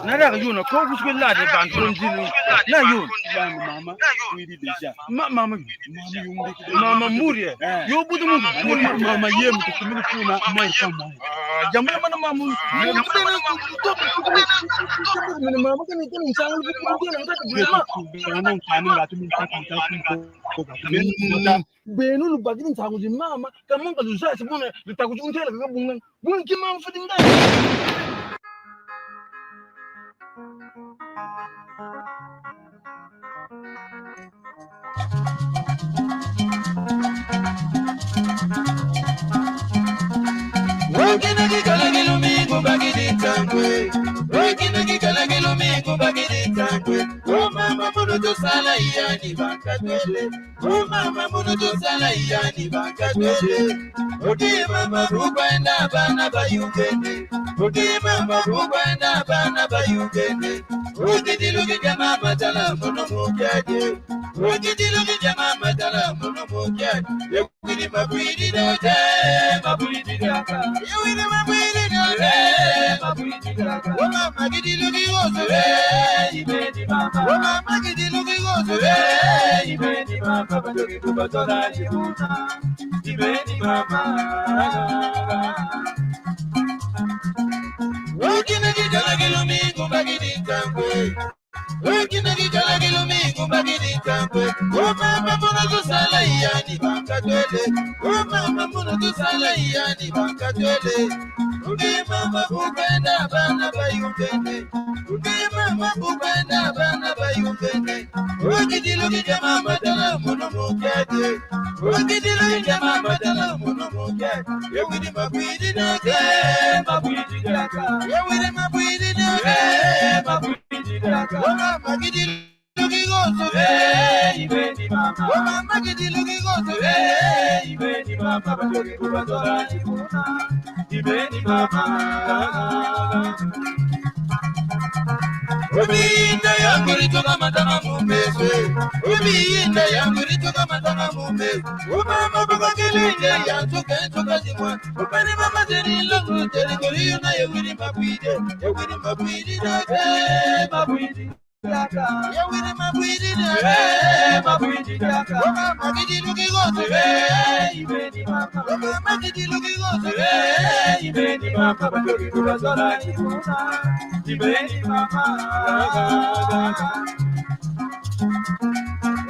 Nada yuna ko kuskil la de ban konjinu. Na yun. Mama, we did the Mama Muria. Yo budu mu. mama yem to kumina kuna mai kama. Jambe mana mamu. Mama kan itu sangat benu lu bagin tahu di mama kamu kalau saya sebenarnya ditakut untel ke bungan bungan kimam fading dah Wakina kikala mingu bagidi tangwe. Wakina kikala mingu bagidi tangwe. Oh mama munutu sala iyani bakatwele. Oh mama munutu sala iyani bakatwele. Odi mama bukwenda bana bayungene. Odi mama bukwenda bana bayungene. Odi dilugi jama matala munu mukyaje. Odi dilugi jama matala munu mukyaje. Yewini mabwidi dote mabwidi daka. Yewini mabwidi dote mabwidi daka. Mama gidilugi gozo ibedi mama. Mama gidilugi gozo ibedi mama. Badogi kubatora jibuna ibedi mama. Wakina gijala gilumingu bagidi tangwe. Wakina gijala gilumingu bagidi tangwe. Oh mama munutu sala iyani bakatwele. Oh mama munutu sala iyani bakatwele. Udi mama bukwenda bana bayungene. Udi mama bukwenda bana bayungene. Wakidilugi jama matala munu mukyaje. Wakidilugi jama matala munu mukyaje. Yewini mabwidi nake mabwidi daka. Yewini mabwidi nake mabwidi daka. Mama gidilugi gozo ibedi mama. Mama gidilugi gozo ibedi mama. Badogi kubatora jibuna ibedi mama. Ubinda yangu ritoka matanga mumbeze. Ubinda yangu ritoka matanga mumbeze. Umama baba kelenge yantoka zimwa. Upani mama zeri longu teri goriyo na yewiri mabwide dake mabwide daka. Yewiri mabwide dake mabwide daka. Umama gidilugi gozo ibedi mama. Umama gidilugi gozo ibedi mama. Badogi kubatora jibuna ibedi mama.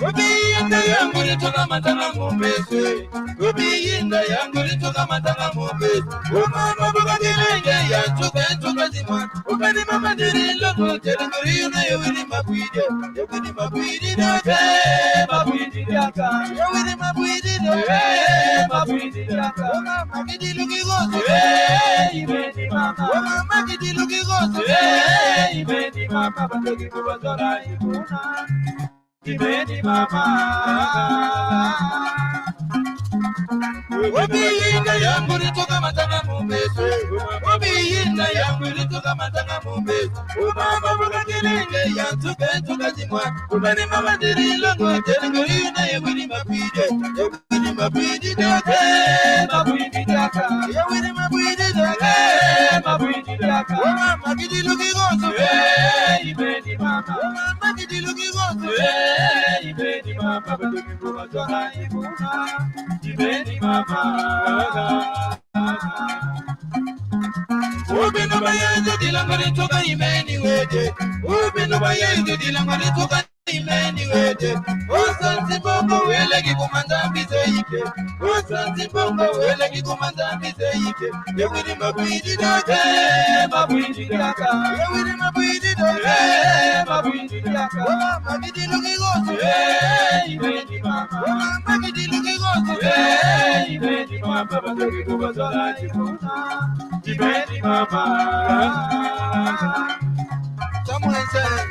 Ubiyinda yangu ritoka matanga mumbeze. Ubiyinda yangu ritoka matanga mumbeze. Umama buka kelenge yantoka zimwa. Upani mama diri longo teri ngoriyo na yewini mabwide dake mabwide daka. Yewini mabwide dake mabwide daka. Umama gidilugi gozo ibedi mama. Umama gidilugi gozo ibedi mama. Badogi kubatora jibuna ibedi mama. Ubiyinda yangu ritoka matanga mumbeze. Ubiyinda yangu ritoka matanga mumbeze. Umama buka kelenge yantoka zimwa. Ubani mama diri longo teri ngoriyo na yewini mabwide dake mabwide daka. Yewini mabwide dake mabwide daka. Umama gidilugi gozo ibedi mama. Umama gidilugi gozo ibedi mama. Badogi kubatora jibuna ibedi mama. Ubino bayenzo dilangari toka imeni wede. Ubino bayenzo dilangari toka imeni wede. Osanti bongo wele kikumanda mbize ike. Osanti bongo wele kikumanda mbize ike. Yewini mabwidi dake mabwidi daka. Yewini mabwidi dake mabwidi daka. Mama gidilugi gozo ibedi mama. Mama gidilugi gozo ibedi mama. Badogi kubatora jibuna ibedi mama. Someone said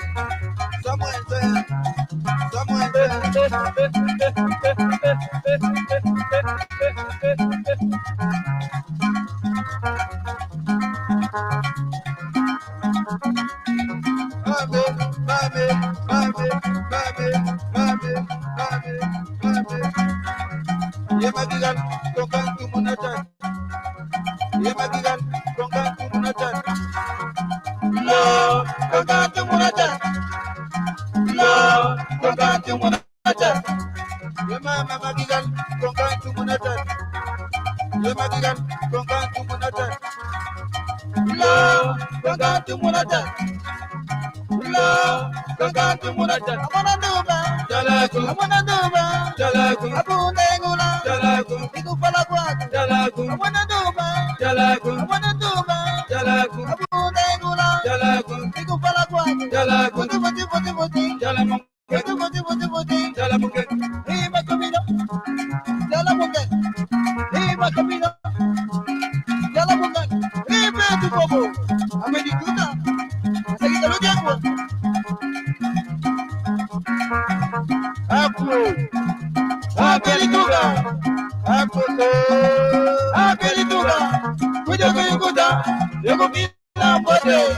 Yemagigan tongkang tumunatan. Kangatu Munata. Love, Kangatu Munata. Mama Magigan, Kangatu Munata. Magigan, Kangatu Munata. Love, Kangatu Munata. Love, Kangatu Munata. I wanna do that. Jalaku, I wanna do that. Jalaku, Abu Nengula. Jalaku, Iku Palagua. Jalaku, I wanna do that. Jalaku, I wanna do that. Jalaku, Abu Nengula. Jalaku, Iku Palagua. Jalaku, Jalaku, Jalamu. Jalamuke, Hima Camino, Jalamuke, Hima Camino, Jalamuke, Hima to Bobo, Americana, Secretary General. Apple, Apelituga, Apelituga, with your good, you will be now for day.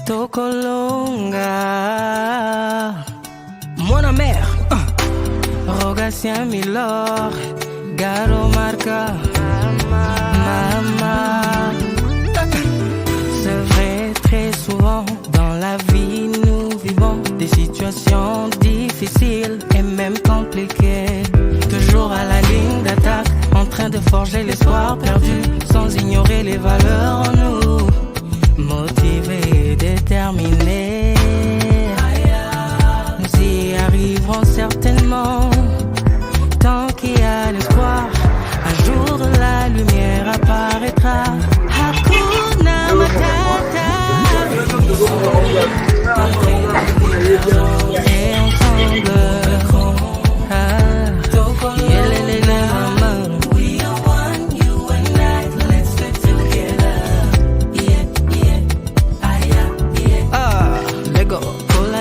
Tokolonga, Mona mère, Rogatien Milor, Garo Marca, Mama. C'est vrai, très souvent dans la vie nous vivons des situations difficiles et même compliquées. Toujours à la ligne d'attaque, en train de forger l'espoir perdu, sans ignorer les valeurs en nous. Motivés et déterminés, nous y arriverons certainement. Tant qu'il y a l'espoir, un jour de la lumière apparaîtra. Hakuna Matata. Et ensemble,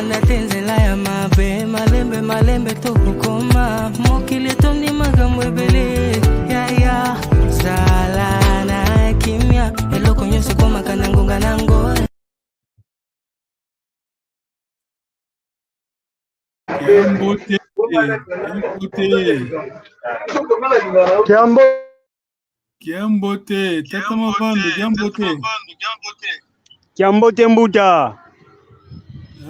Tolanda tenzela ya mabe malembe malembe tokukoma mokili tondi makambo ebele ya sala na kimia eloko nyonso komaka na ngonga nango. Kiambote, tata mavando, Kiambote. Kiambote Mbuta.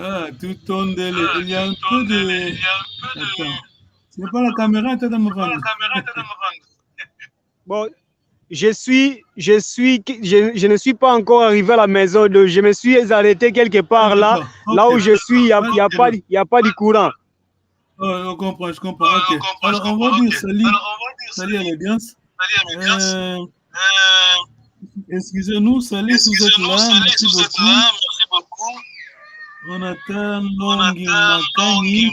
Ah, tout tondele. Il y a un peu de... Attends. C'est pas la caméra, tata mavando. Bon, je ne suis pas encore arrivé à la maison. Je me suis arrêté quelque part là. Okay. Là où je suis, il n'y a pas de courant. Oh, je comprends. Ok. Alors, on va dire salut à l'audience. Excusez-nous, salut si vous êtes là. Merci beaucoup. On attend Longi Makani.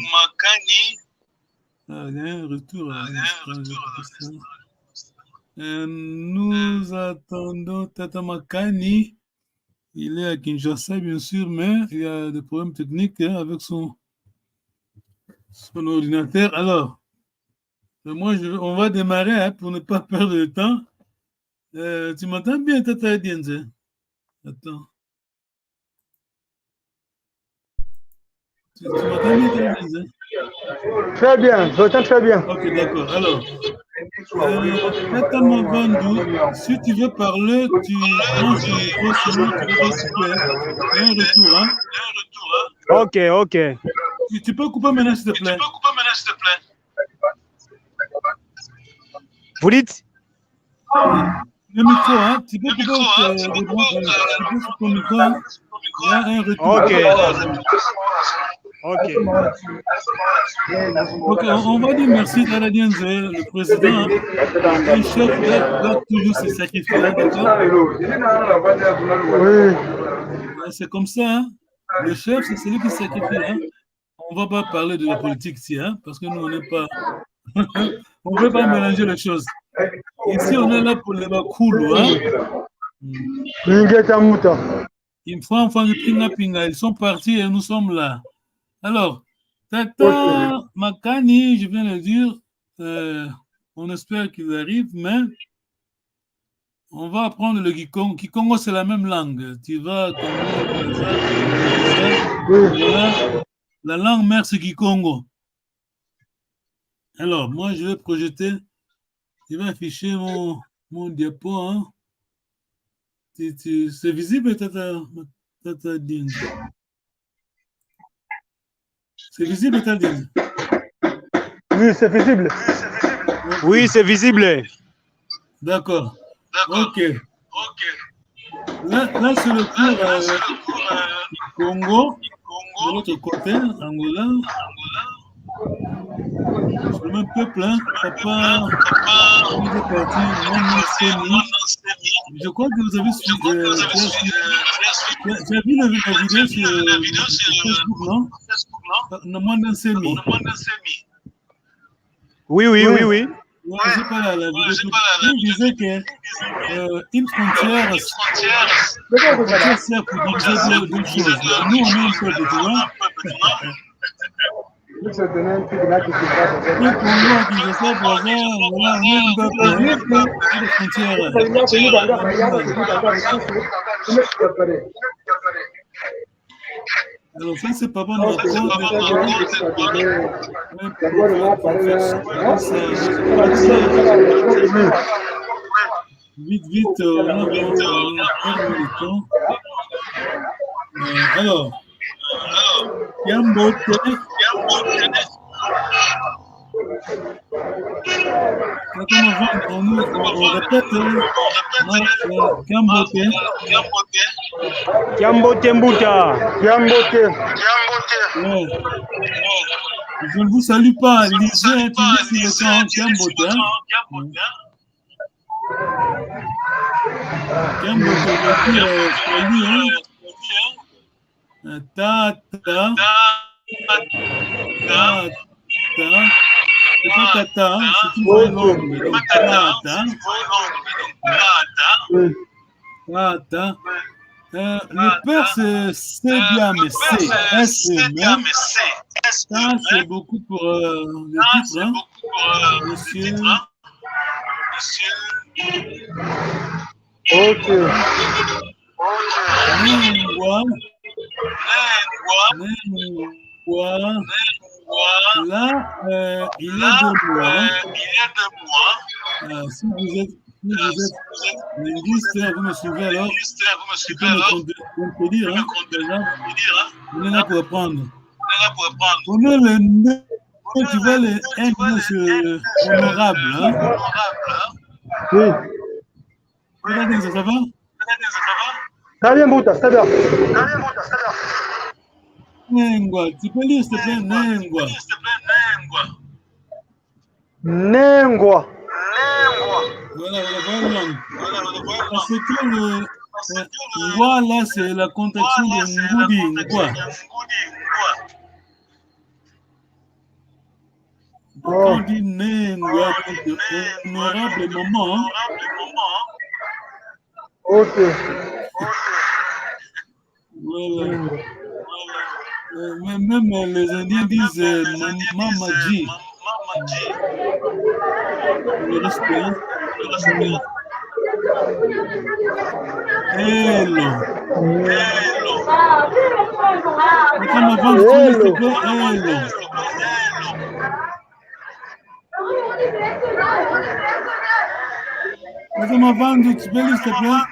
Ah, il y a un retour. Nous attendons Tata Makani. Il est à Kinshasa, bien sûr, mais il y a des problèmes techniques avec son ordinateur. Alors, on va démarrer pour ne pas perdre de temps. Tu m'entends bien, Tata Dienze? Attends. Tu m'entends bien, Tata Dienze? Très bien, je t'entends très bien. Ok, d'accord. Alors, Tata Mavando, si tu veux parler, tu lances le micro, sinon tu veux super. Il y a un retour, hein? Ok. Tu peux couper maintenant, s'il te plaît. Vous dites? Le micro, hein? Tu peux couper ton micro. Hein? Il y a un retour. Ok, on va dire merci à la Dienze, le président. Le chef doit toujours se sacrifier, d'accord? Oui. C'est comme ça, hein? Le chef, c'est celui qui se sacrifie, hein? On ne va pas parler de la politique ici, hein? Parce que nous, on n'est pas... on ne veut pas mélanger les choses. Ici, on est là pour les Bakulu, hein? Il faut enfin le pinga. Ils sont partis et nous sommes là. Alors, Tata Makani, je viens de le dire, on espère qu'il arrive, mais on va apprendre le Kikongo. Kikongo, c'est la même langue. Tu vas la langue mère, c'est Kikongo. Alors, moi, je vais projeter, je vais afficher mon diapo. Hein. C'est visible, Tata Ding? C'est visible, Tata Ding? Oui, c'est visible. Oui, c'est visible. D'accord. Ok. Là c'est le cours Congo, de l'autre côté, Angola. C'est le même peuple, hein. Papa, il est parti, je crois que vous avez suivi. Tu as vu la vidéo sur Facebook, non? Namanda Semi. Oui. Ouais, j'ai pas la vidéo. Il disait qu'une frontière sert pour diviser deux choses. Nous, on est un peuple, tu vois. Le Congo a dit ça, voisin, voilà, on est un peuple, des frontières. Alors ça, c'est pas bon. Vite, on a perdu le temps. Alors, Kiambote. On répète, Kiambote Mbuta. Ouais. Je ne vous salue pas, lisez toujours sur le camp Kiambote. Kiambote, c'est pas tata, c'est une voix longue. Tata. Le père, c'est bien, mais c'est S-E-M. Ça, c'est beaucoup pour le titre. Hein. Monsieur. Ok. Là, il y a 2 mois. Si vous êtes linguiste, vous me suivez alors. Tu peux me contredire. Hein, on est là pour apprendre. On est le tu vois les N honorable. Hein? Oui. Ça va? Très bien, Bouta, très bien. Nengwa, tu peux lire s'il te plaît, Nengwa. Nengwa. Voilà. Parce que le Ngwa là, c'est la contraction de Ngudi, Ngwa. On dit Nengwa, honorable maman. Hein? Ok. Voilà. Même les Indiens disent Mamaji. Le respect. Hello. Comme avant, tu peux s'il te plaît, hello. Comme avant, tu peux lire, s'il te plaît.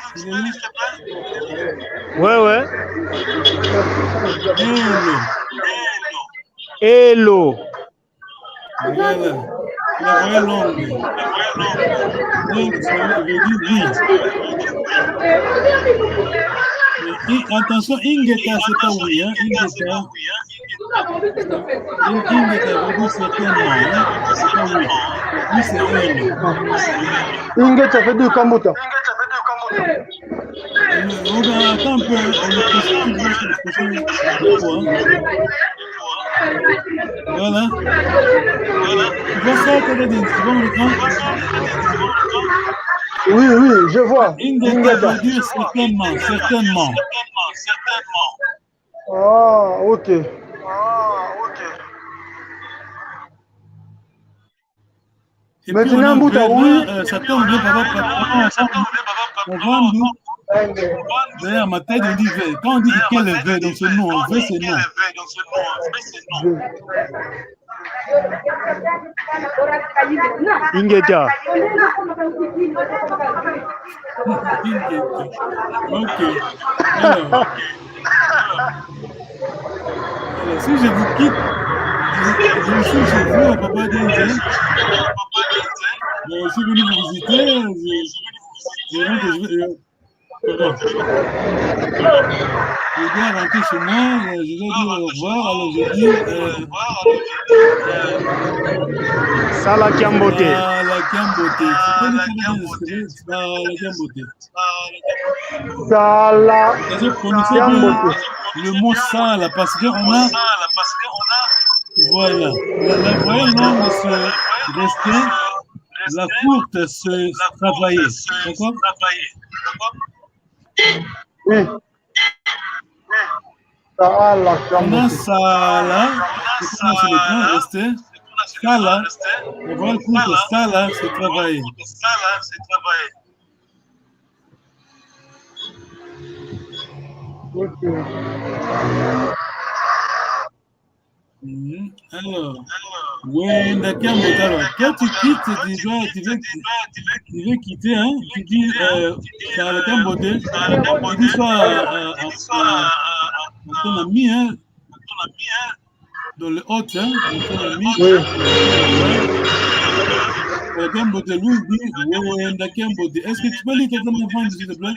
Ouais. Hello. Hello. Voilà. La vraie langue. Donc, ça veut dire oui. Attention, Ingeta, c'est pas oui. Hein? Ingeta veut dire certainement. Hein? C'est pas oui. Oui, c'est elle. Ingeta fait du Kambuta. Attends un peu. Voilà. Tu vois ça, tu vas me l'écran? Oui, je vois. Ingeta veut dire certainement. Ah, ok. Et maintenant, Bouta, oui. Ça tombe bien, papa. D'ailleurs, ma tête, on dit V. Quand on dit quel est V, donc c'est non. V, c'est non. Ingeta. Ok. Alors, si je vous quitte, je suis chez vous, papa Denze. Je suis venu vous visiter. Je dois rentrer chez moi, je dois dire au revoir, alors je dis Sala Kiambote. Sala Kiambote. Sala Kiambote. Le mot Sala, parce qu'on a. Voilà. La vraie langue se restait, la courte se travaillait. D'accord? Oui. Sala Kiambote. Sala, c'est sur l'écran, restait. Sala, la vraie courte Sala se travaillait. Ok. Alors, Wenda Kiambote, alors, quand tu quittes, tu veux quitter, hein? Tu dis Sala Kiambote, tu dis ça à ton ami, hein? Dans le hôte, hein? Ton ami. Oui. Sala Kiambote, lui, il dit Wenda Kiambote. Est-ce que tu peux lire ton enfant, s'il te plaît?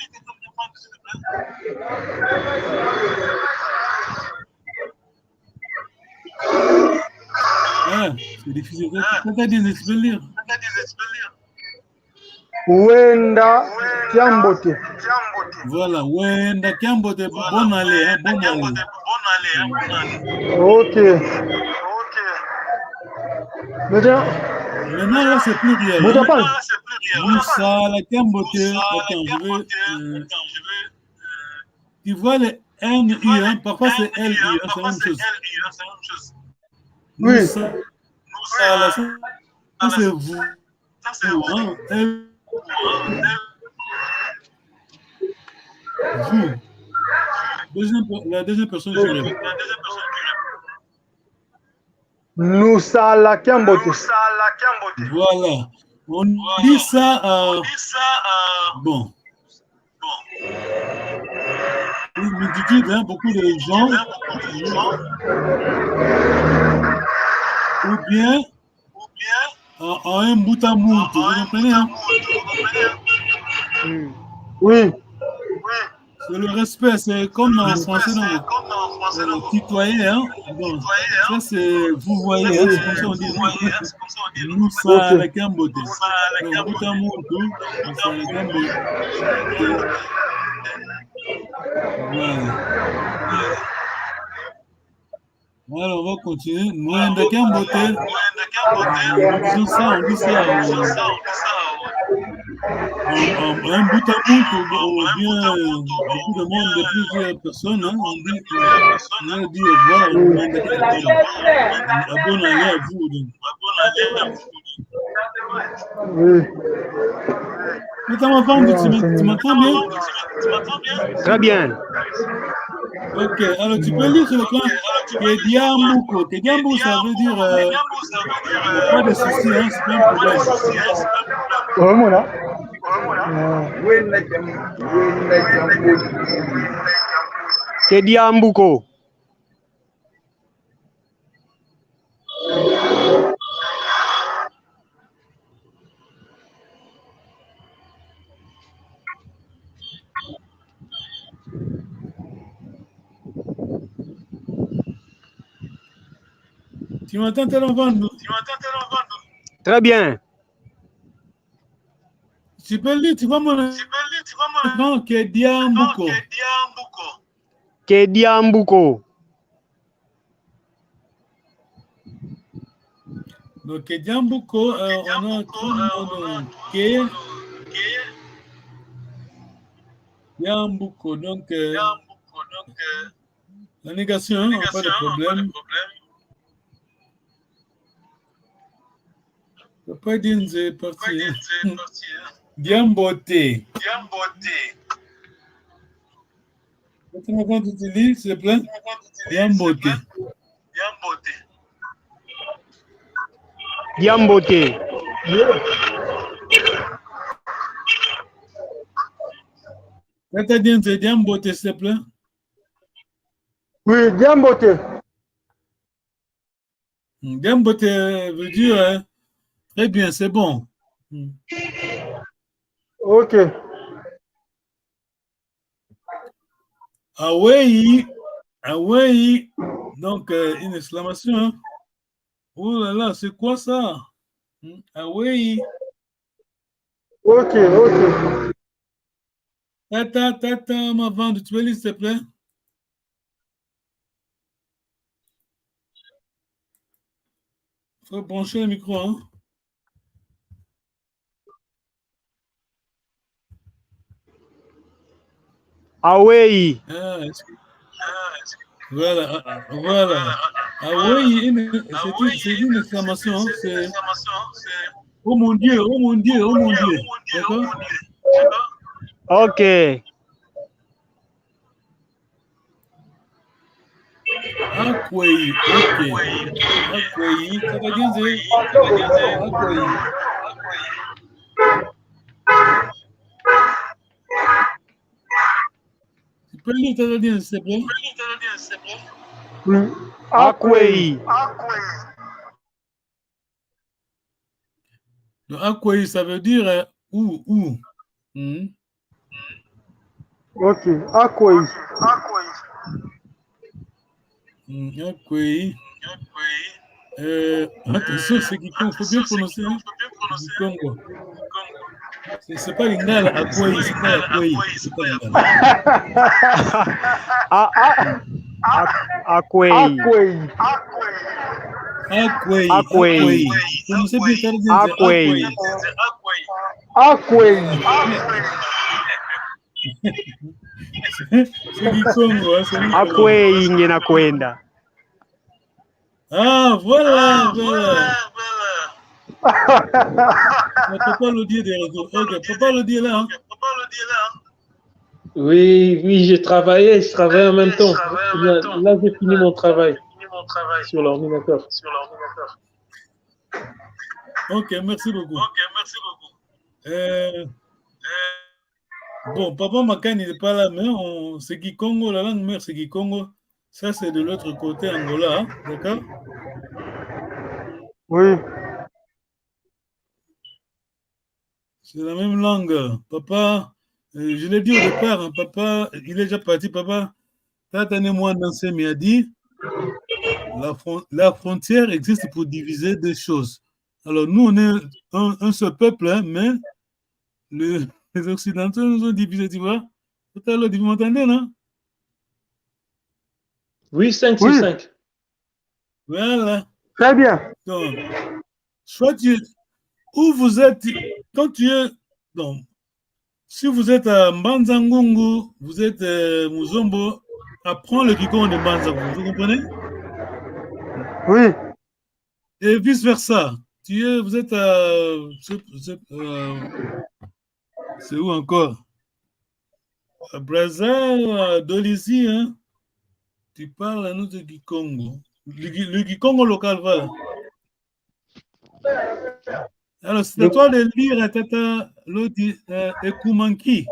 C'est difficile. Pourquoi tu peux lire? Wenda Kiambote. Voilà, Wenda Kiambote, bon aller, hein, bon aller. Ok. Maintenant, là, c'est pluriel. Bouta parle. Moussa, la Kiambote. Attends, je vais. tu vois le NU, hein, parfois c'est LU, hein, c'est la même chose. Oui. Ça, c'est vous. Hein, vous. La deuxième personne jurée. Nous sala Kiambote. Voilà. On dit ça. Bon. Une multitude, hein, beaucoup de gens. Ou bien en un bout à bout. Vous comprenez? Hein? Oui. C'est le respect, c'est comme en français, tutoyer, hein? Bon, ça c'est vous voyez, hein? C'est comme ça on dit. Nous, ça, la Kiambote. Donc, bout à bout, ça, la Kiambote. Voilà. Alors, on va continuer. Nous, on dit Kiambote. On dit ça. Un bout à bout, ou bien beaucoup de monde, de plusieurs personnes, hein, on dit au revoir, bonne année à vous. Oui. Tu m'entends bien? Très bien. Ok, alors tu peux lire sur le plan Kediambuko. Kediambuko, ça veut dire pas de soucis, hein, c'est pas un problème. Oh, mon là. Kediambuko. Tu m'entends, Telonvando? Très bien. Tu peux lire, tu vois mon nom, Kediambuko. Kediambuko. Donc, Kediambuko, on a tout le monde. Kediambuko, donc, la négation, pas de problème. Je ne peux pas dire que c'est parti. Diambote. Quand tu lis, s'il te plaît. Diambote. Diambote. Quand tu dis c'est Diambote, s'il te plaît. Oui, Diambote. Diambote veut dire très bien, c'est bon. Ok. Away. Donc, une exclamation. Hein? Oh là là, c'est quoi ça? Away. Ok. Tata, ma vente, tu peux lire, s'il te plaît? Il faut brancher le micro, hein? Away. Voilà. Away, c'est une exclamation. Hein? C'est oh mon Dieu. D'accord? Ok. Akwei, ok. Akwei, ça veut dire Akwei. Tu peux lire, ça veut dire, s'il te plaît? Akwei. Donc, Akwei, ça veut dire où? Ok. Akwei. Akwei. Attention, c'est qui compte, il faut bien prononcer. Du Congo. C'est pas Lingala, Akwei, c'est pas Akwei. C'est pas Lingala. Akwei. Prononcez bien, Akwei. C'est Kikongo, hein, c'est lui. Akwe inge na kwenda. Ah, voilà, voilà. Papa le dit de retour. Ok, Papa le dit là. Hein. Oui, je travaille en même temps. Là, j'ai fini mon travail sur l'ordinateur. Ok, merci beaucoup. Bon, Papa Makani n'est pas là, mais c'est Kikongo, la langue mère, c'est Kikongo. Ça, c'est de l'autre côté, Angola, hein, d'accord? Oui. C'est la même langue. Papa, je l'ai dit au départ, hein, papa, il est déjà parti, papa. Moi il a dit, la frontière existe pour diviser des choses. Alors, nous, on est un seul peuple, hein, mais les Occidentaux nous ont divisés, tu vois? Tout à l'heure, vous m'entendez, non? Oui, 5 sur 5. Voilà. Très bien. Donc, soit où vous êtes, quand tu es, donc, si vous êtes à Mbanzangungu, vous êtes Muzombo, apprends le Kikongo de Mbanzangungu, vous comprenez? Oui. Et vice versa. Vous êtes à, c'est où encore? À Brazza, à Dolisie, hein? Tu parles à nous de Kikongo. Le Kikongo local, voilà. Alors, c'est à toi de lire à Tata Lodi Ekumanki.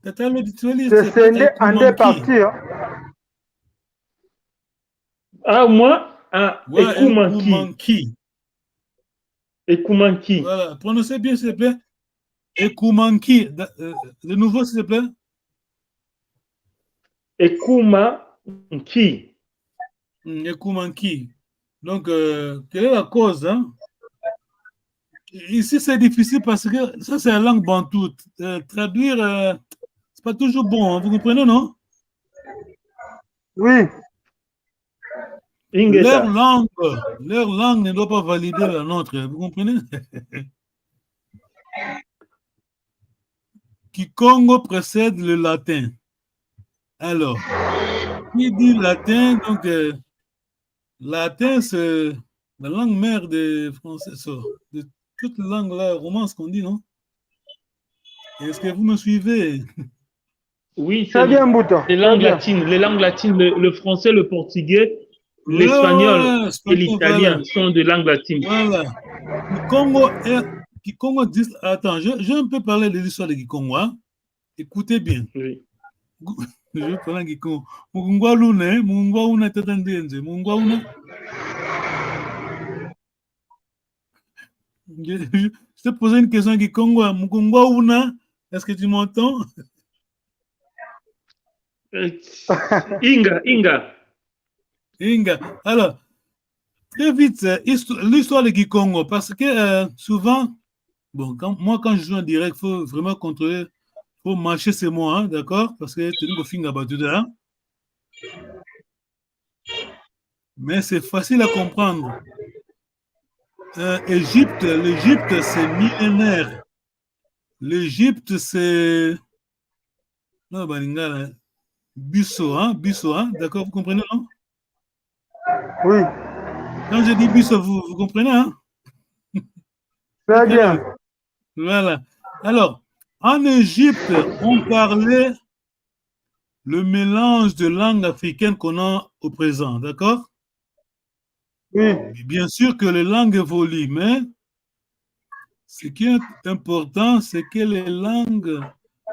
Tata Lodi, tu vas lire. C'est en deux parties. Hein. Ah, moi, ouais, Ekumanki. Ekumanki. Voilà, prononcez bien, s'il te plaît. Ekumanki. De nouveau, s'il te plaît. Ekumanki. Ekumanki. Donc, quelle est la cause, hein? Ici, c'est difficile parce que ça, c'est la langue bantou. Traduire, c'est pas toujours bon, hein? Vous comprenez, non? Oui. Leur langue ne doit pas valider la nôtre, vous comprenez? Kikongo précède le latin. Alors, qui dit latin, donc latin, c'est la langue mère des Français, de toute langue là, romance qu'on dit, non? Est-ce que vous me suivez? Oui, c'est les langues latines. Les langues latines, le français, le portugais, l'espagnol et l'italien sont des langues latines. Voilà. Kikongo dit... Attends, je vais un peu parler de l'histoire de Kikongo. Hein? Écoutez bien. Oui. Je vais parler de Kikongo. Mungwa una tatandenze. Mungwa una. Je te posais une question à Kikongo. Mungwa una. Est-ce que tu m'entends? Inga. Alors, très vite, l'histoire de Kikongo, parce que souvent, bon, quand je joue en direct, il faut vraiment contrôler, il faut marcher ces mots, hein, d'accord? Parce que tu nous finger battu là. Mais c'est facile à comprendre. L'Égypte, c'est millénaire. L'Égypte, c'est... Non, Baningala. Busso, hein, d'accord, vous comprenez, non? Oui. Quand je dis Busso, vous comprenez, hein? Très bien. Voilà. Alors, en Égypte, on parlait le mélange de langues africaines qu'on a au présent, d'accord? Oui. Bien sûr que les langues évoluent, mais ce qui est important, c'est que les langues,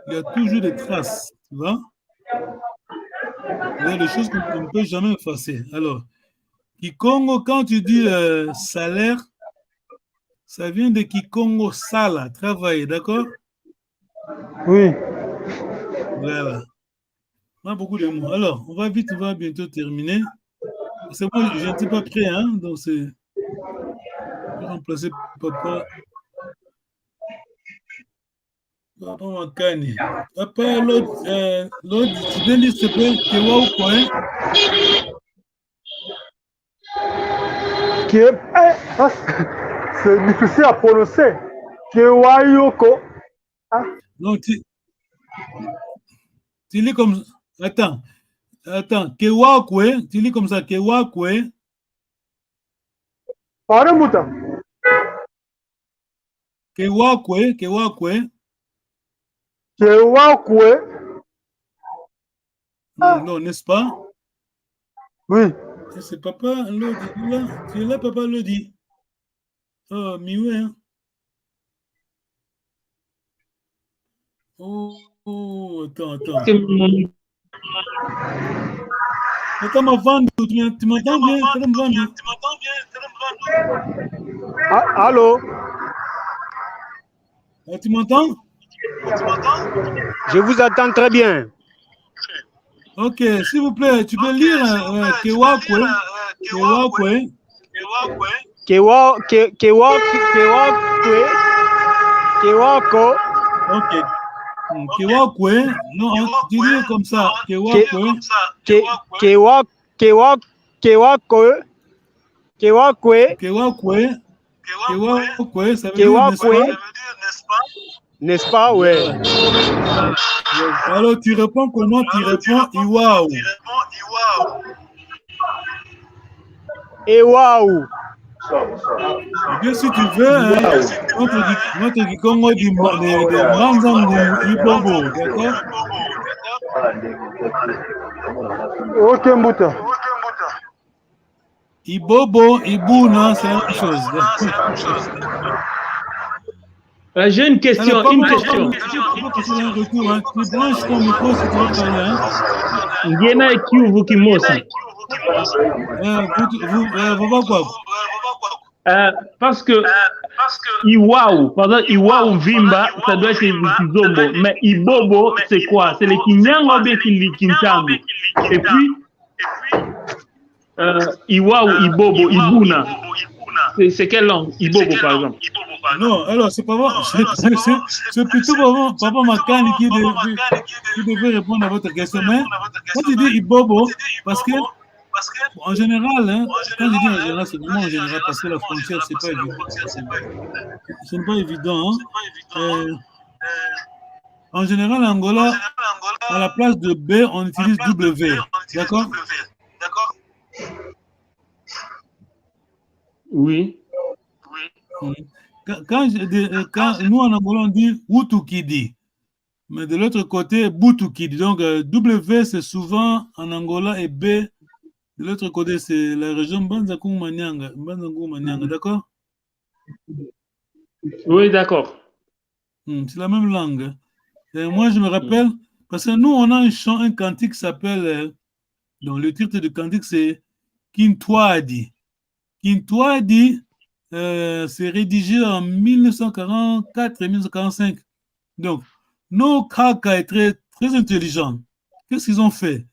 il y a toujours des traces, tu vois? Il y a des choses qu'on ne peut jamais effacer. Alors, Kikongo, quand tu dis salaire, ça vient de Kikongo sala, travailler, d'accord? Oui. Voilà. On a beaucoup de mots. Alors, on va bientôt terminer. C'est moi, je n'étais pas prêt, hein? Donc, c'est. Je vais remplacer papa. Papa Makani. Papa, l'autre, tu viens dire, s'il te plaît, Kewa ou quoi, hein? C'est difficile à prononcer. Kewayoko. Hein? Non, tu lis comme... Attends. Kewakwe, tu lis comme ça. Kewakwe. Pardon, Mouta. Kewakwe. Kewakwe. Non, n'est-ce pas? Oui. C'est papa Lodi. Là. Tu es là, papa Lodi. Oh, mieux, hein? Oh, attends. Attends, ma vente, tu m'entends bien? Ah, allô? Ah, tu m'entends? Je vous attends très bien. Ok, s'il vous plaît, tu peux lire Kewakwe. Kewako. Ok. Kewakwe. Non, tu lis comme ça. Kewakwe. Kewakwe, ça veut dire, n'est-ce pas? N'est-ce pas, ouais. Alors, tu réponds comment? Tu réponds Iwaou. Et waouh. Bien, si tu veux, notre Congo dit Manzangu Ibobo, d'accord? Ok, Mouta. Ibobo, Ibuna, c'est la même chose. J'ai une question. Alors, une question. Tu branches ton micro si tu veux parler. Ngena Kivu Kimosi. Parce que Iwaou, par exemple, Iwaou Vimba, ça doit être Kizombo. Mais Ibobo, c'est quoi? C'est les Kinyango ou bien les Kintango? Et puis, Iwaou, Ibobo, Ibuna. C'est quelle langue? Ibobo, par exemple. Non, alors c'est pas bon. C'est plutôt papa Makani qui devait répondre à votre question. Mais quand tu dis Ibobo, parce que en général, hein, quand je dis en général, c'est vraiment en général parce que la frontière, c'est pas évident. Ce n'est pas évident. Hein. En général, en Angola, à la place de B, on utilise W. D'accord? Oui. Quand nous en Angola, on dit Wutukidi, mais de l'autre côté, Butukidi. Donc, W, c'est souvent en Angola et B, de l'autre côté, c'est la région Banzakou-Manyanga, d'accord? Oui, d'accord. C'est la même langue. Et moi, je me rappelle, parce que nous, on a un cantique qui s'appelle, donc le titre du cantique, c'est Kintwadi. Kintwadi, c'est rédigé en 1944 et 1945. Donc, nos Kaka est très, très intelligents. Qu'est-ce qu'ils ont fait?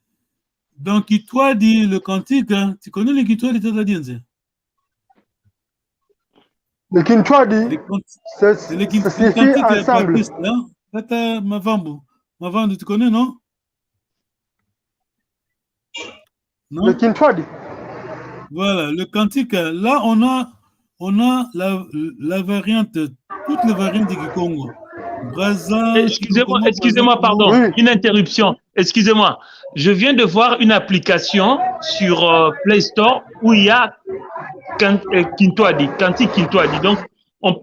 Donc, Kintwadi, le cantique, hein, tu connais le Kintwadi Tadadienze? Le Kintwadi, c'est le cantique ensemble. Tata Mavambu, tu connais, non? Le Kintwadi. Voilà, le cantique, là, on a la variante, toutes les variantes du Congo. Excusez-moi, pardon, oui. Une interruption. Excusez-moi. Je viens de voir une application sur Play Store où il y a Kintwadi, Cantique Kintwadi. Donc,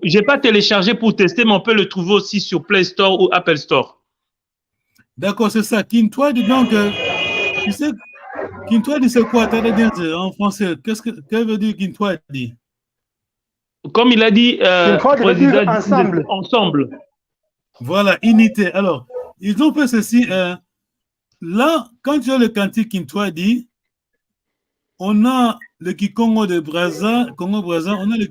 je n'ai pas téléchargé pour tester, mais on peut le trouver aussi sur Play Store ou Apple Store. D'accord, c'est ça. Kintwadi, donc, tu sais, Kintwadi, c'est quoi en français? Qu'est-ce veut dire Kintwadi? Comme il a dit, président, ensemble. Ensemble. Voilà, unité. Alors, ils ont fait ceci. Là, quand tu as le cantique Kintwadi, on a le Kikongo de Congo-Brazza, on a le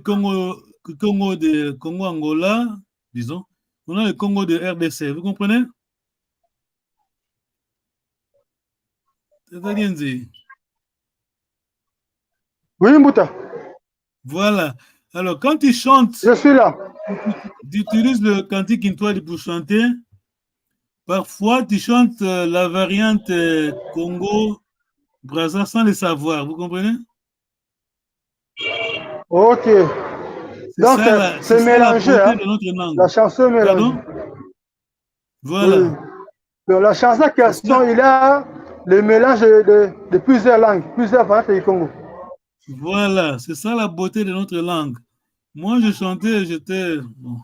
Congo-Angola, disons. On a le Congo de RDC. Vous comprenez? Oui, Mbouta. Voilà. Alors, quand tu chantes, je suis là. Tu utilises le cantique Kintwadi pour chanter. Parfois, tu chantes la variante Congo, Brazza sans le savoir. Vous comprenez? Ok. Donc, c'est mélangé. Hein? La chanson mélangée. Voilà. Oui. Donc, la chanson question, il a le mélange de plusieurs langues, plusieurs variantes du Congo. Voilà, c'est ça la beauté de notre langue. Moi, je chantais, j'étais... Bon,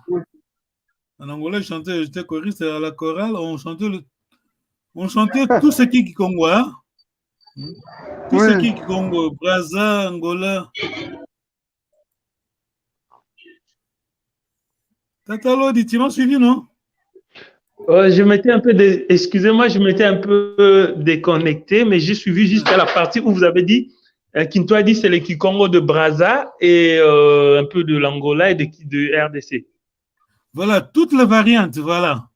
en angolais, je chantais, j'étais choriste à la chorale, on chantait tout ce qui est Congo. Hein? Tout ce qui est Congo, Brazza, Angola. Tata Lodi, tu m'as suivi, non? Je m'étais un peu, excusez-moi, je m'étais un peu déconnecté, mais j'ai suivi jusqu'à la partie où vous avez dit, Kintwadi, c'est le Kikongo de Brazza et un peu de l'Angola et de RDC. Voilà, toutes les variantes, voilà.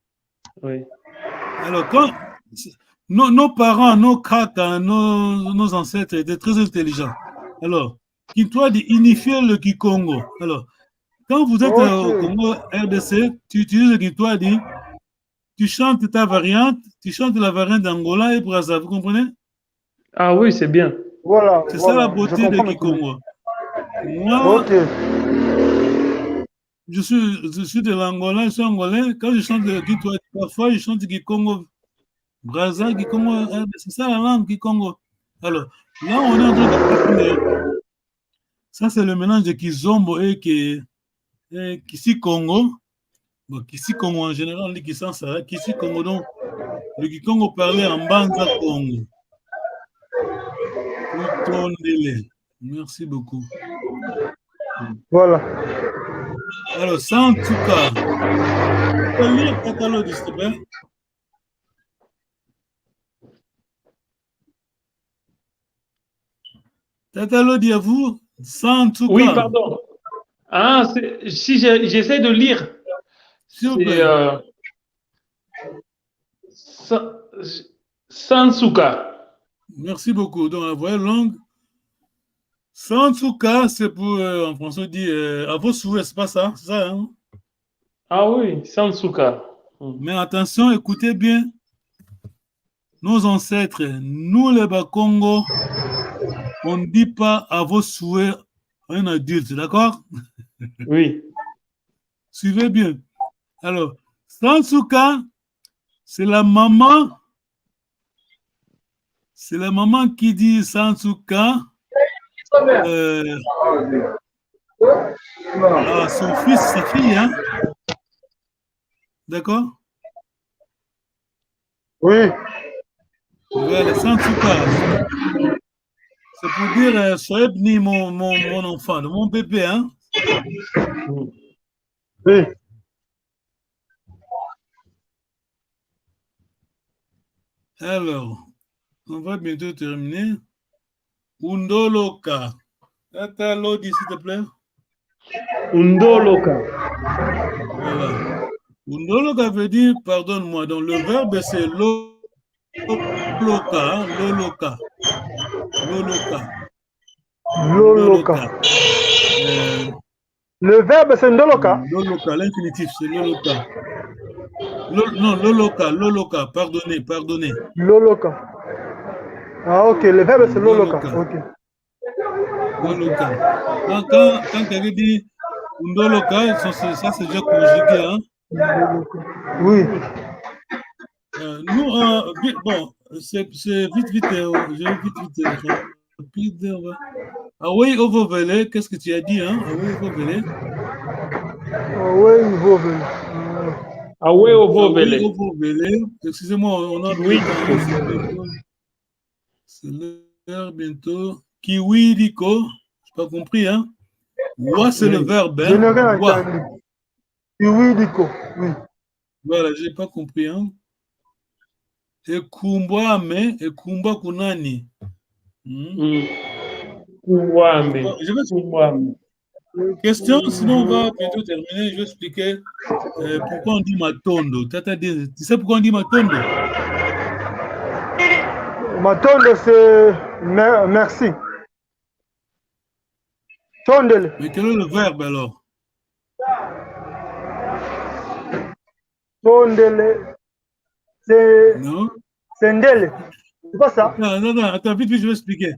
Oui. Alors, quand nos parents, nos cracks, nos ancêtres étaient très intelligents. Alors, Kintwadi unifiait le Kikongo. Alors, quand vous êtes au Congo RDC, tu utilises le Kintwadi, tu chantes ta variante, tu chantes la variante d'Angola et Brazza, vous comprenez? Ah oui, c'est bien. Voilà. C'est ça la beauté de Kikongo. Moi, je suis de l'Angola, je suis angolais. Quand je chante le Kintwadi, parfois je chante Kikongo, Brazza, Kikongo, c'est ça la langue Kikongo. Alors, là, on est en train de... Ça, c'est le mélange de Kizombo et Kisi-Congo. Bon, Kisi-Congo, en général, on dit Kisansara. Kisi-Congo, donc, le Kikongo parlait en Banza-Congo. Merci beaucoup. Voilà. Alors, Santuka. Tu peux lire le catalogue, s'il te plaît? Tata Lodi, à vous, Santuka. Oui, pardon. Ah, si j'essaie de lire, c'est Sansuka. Merci beaucoup. Donc, la voix est longue. Sansuka, c'est pour, en français, on dit à vos souhaits, c'est pas ça? C'est ça, hein? Ah oui, Sansuka. Mais attention, écoutez bien. Nos ancêtres, nous les Bakongo, on ne dit pas à vos souhaits à un adulte, d'accord? Oui. Suivez bien. Alors, Sansuka, c'est la maman qui dit Sansuka à son fils, sa fille, hein? D'accord? Oui. Voilà, Sansuka. C'est pour dire, Soebni, mon enfant, mon bébé, hein? Oui. Alors, on va bientôt terminer. Undoloka. Tata Lodi, s'il te plaît. Undoloka. Voilà. Undoloka veut dire, pardonne-moi, donc le verbe c'est loloka, loloka. Loloka. Loloka. Le verbe c'est ndoloka. Loloka, l'infinitif, c'est loloka. Non, loloka, pardonnez. Loloka. Ah, ok, le verbe c'est loloka. Ok. Loloka. Quand quelqu'un dit ndoloka, ça c'est déjà conjugué, hein? Oui. Nous, bon, c'est vite, je vais vite, rapide. Away Ovovele, qu'est-ce que tu as dit, hein? Away Ovovele. Excusez-moi, on a... Oui. C'est l'heure bientôt. Kiwi Diko, je n'ai pas compris, hein? Wa, c'est le verbe, hein? Wa. Kiwi Diko, oui. Voilà, je n'ai pas compris, hein? Ekumbwame, Ekumba Kunani. Question, sinon on va bientôt terminer. Je vais expliquer pourquoi on dit Matondo. Tu sais pourquoi on dit Matondo? Matondo, c'est merci. Tondele. Mais quel est le verbe alors? Tondele. C'est. Non? C'est ndele. C'est pas ça? Non, attends, vite, je vais expliquer.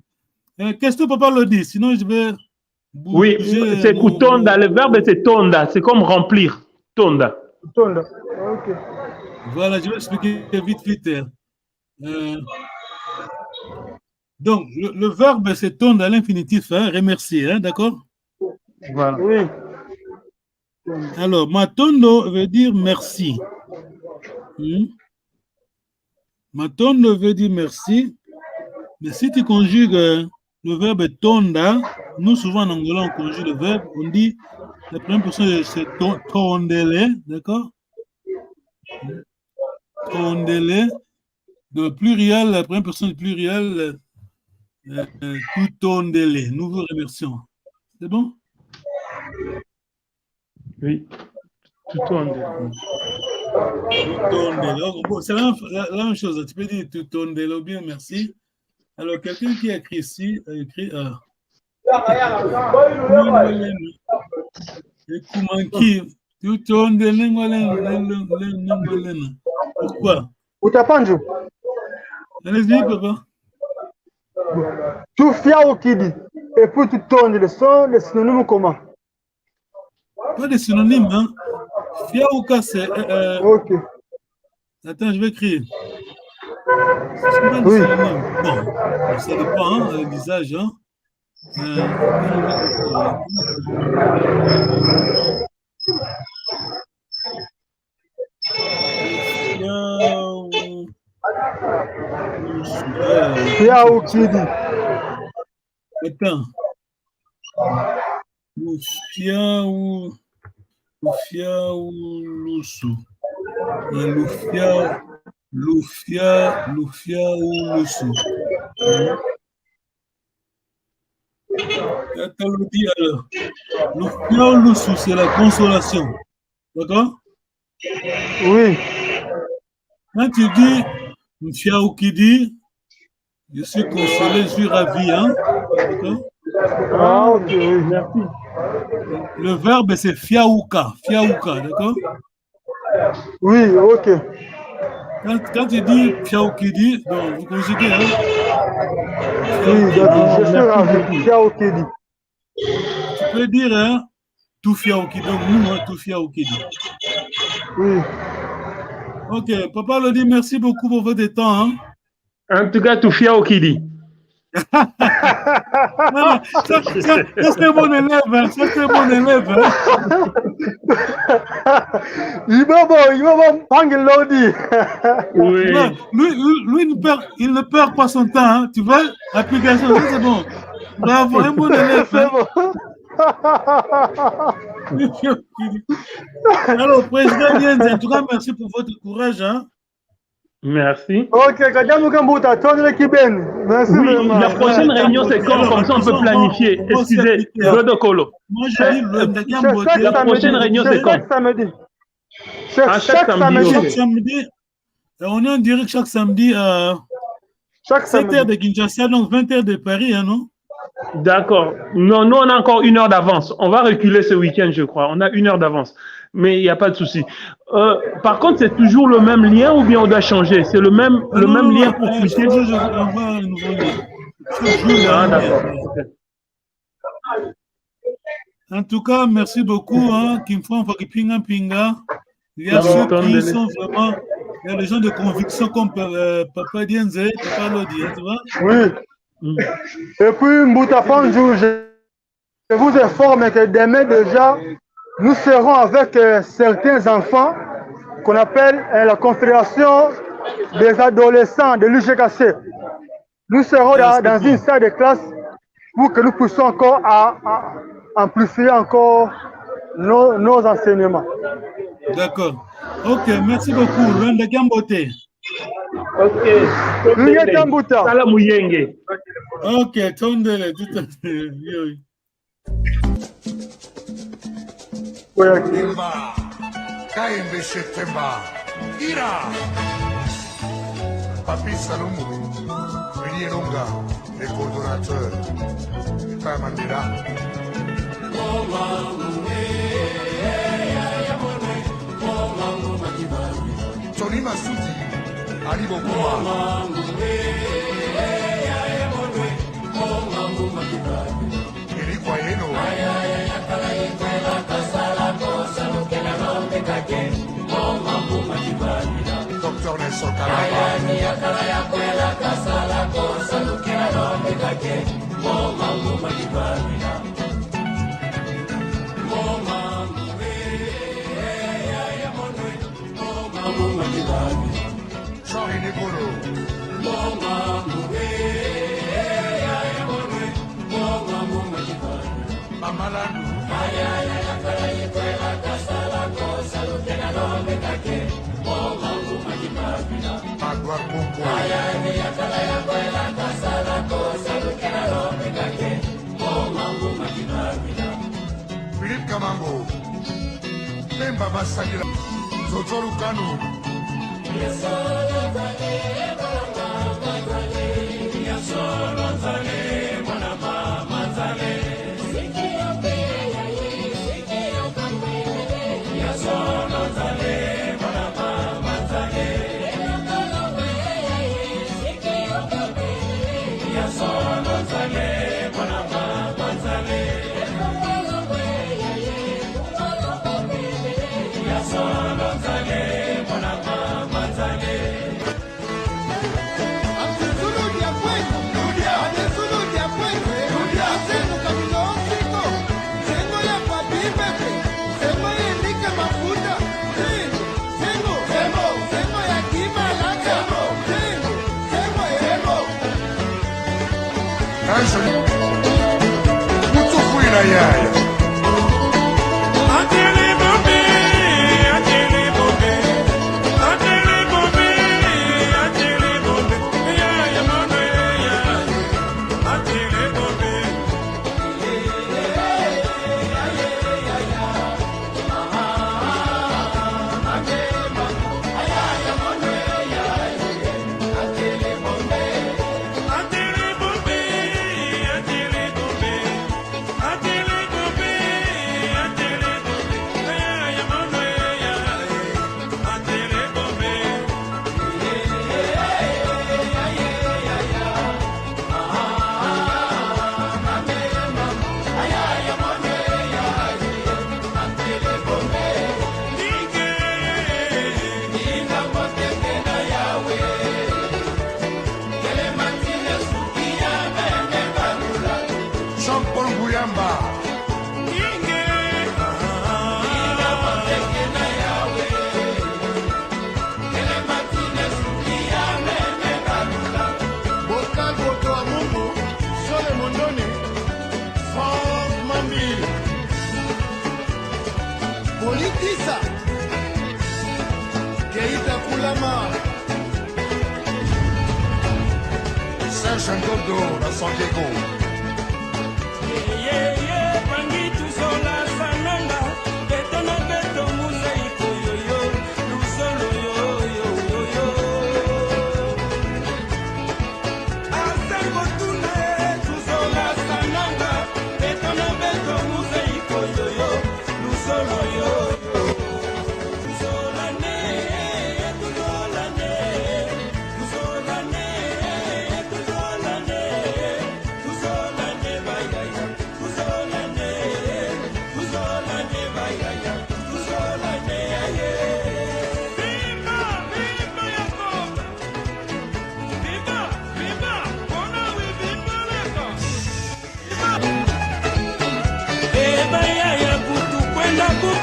Question, papa le dit, sinon je vais Oui, c'est kutonda. Le verbe c'est tonda. C'est comme remplir. Tonda. Tonda. Ok. Voilà, je vais expliquer vite. Donc, le verbe c'est tonda à l'infinitif, hein, remercier, hein, d'accord? Voilà. Oui. Alors, matondo veut dire merci. Matondo veut dire merci. Mais si tu conjugues le verbe tonda, nous souvent en anglais on conjugue le verbe, on dit la première personne c'est tondele, d'accord? Tondele. Le pluriel, la première personne du pluriel, tout tondele. Nous vous remercions. C'est bon? Oui. Tout tondele. Bon, c'est la même chose. Tu peux dire tout tondele ou bien merci. Alors, quelqu'un qui a écrit ici a écrit pourquoi? Utapanju. Allez-y, papa. Tout fia au kidi. Et puis tout tondele sont les synonymes comment? Pas des synonymes, hein? Fiaouka, c'est. Ok. Attends, je vais écrire. C'est pas des synonymes. Bon, ça dépend, hein, l'usage, hein. Fiaou kidi. Attends. Lufia Lusu. Lufia Lusu. Attends, le dit alors. Lufia Lusu, c'est la consolation. D'accord? Oui. Quand tu dis Lufia Ukidi, je suis consolé, je suis ravi, hein? D'accord? Ah, ok, oui, merci. Le verbe, c'est fiaouka, d'accord? Oui, ok. Quand tu dis fiaoukidi, donc vous conjuguez, hein? Oui, d'accord, je suis ravi. Fiaoukidi. Tu peux dire, hein, tout fiaoukidi, donc nous, hein, tout fiaoukidi. Oui. Ok, papa le dit, merci beaucoup pour votre temps, hein? En tout cas, tout fiaoukidi. Non, ça c'est mon élève, hein. Ça c'est mon élève. Hein. Il va Pangelodi. Oui. Non, lui il ne perd pas son temps. Hein. Tu vois, l'application, c'est bon. Bravo, un bon élève. C'est bon. Alors, président Dienz, en tout cas, merci pour votre courage. Hein. Merci. Ok, merci vraiment. La prochaine réunion, c'est quand? Comme ça, on peut planifier. Excusez, Rodokolo. Moi, j'ai dit la prochaine réunion, c'est quand? Chaque samedi. Chaque samedi. On est en direct chaque samedi à 7h de Kinshasa, donc 20h de Paris, hein, non? D'accord. Non, nous, on a encore 1 heure d'avance. On va reculer ce week-end, je crois. On a 1 heure d'avance. Mais il n'y a pas de souci. Par contre, c'est toujours le même lien ou bien on doit changer? C'est le même lien pour cliquer? Ah, d'accord. En tout cas, merci beaucoup. Hein, Pinga. Il y a ceux qui sont vraiment. Il y a des gens de conviction comme Papa Dienze, Papa Lodi, tu vois? Oui. Et puis, Mbouta Panjou, je vous informe que demain déjà, nous serons avec certains enfants qu'on appelle la Confédération des adolescents de l'UGKC. Nous serons dans une salle de classe pour que nous puissions encore amplifier encore nos enseignements. D'accord. Ok, merci beaucoup. Rwanda Gambote. Ok. Salam Muyenge. Ok, tondele, tout à fait. Temba, Kaimbe Temba, Ira, Papi Salomou, Longa, les coordonnateurs, Père Mandela. Tony Massoudi, Ali Bokuma, Eric Wayeno. Docteur Nelson Kalaba. Jean-René Nicolo. Mamalandu. Magua Kumbo. Philippe Kamango. Pemba Masagila. Zozoru Kanu. Mutufuina yaya. Politisa Keita Kulama Serge Ndodo, la San Diego.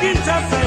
Kinshasa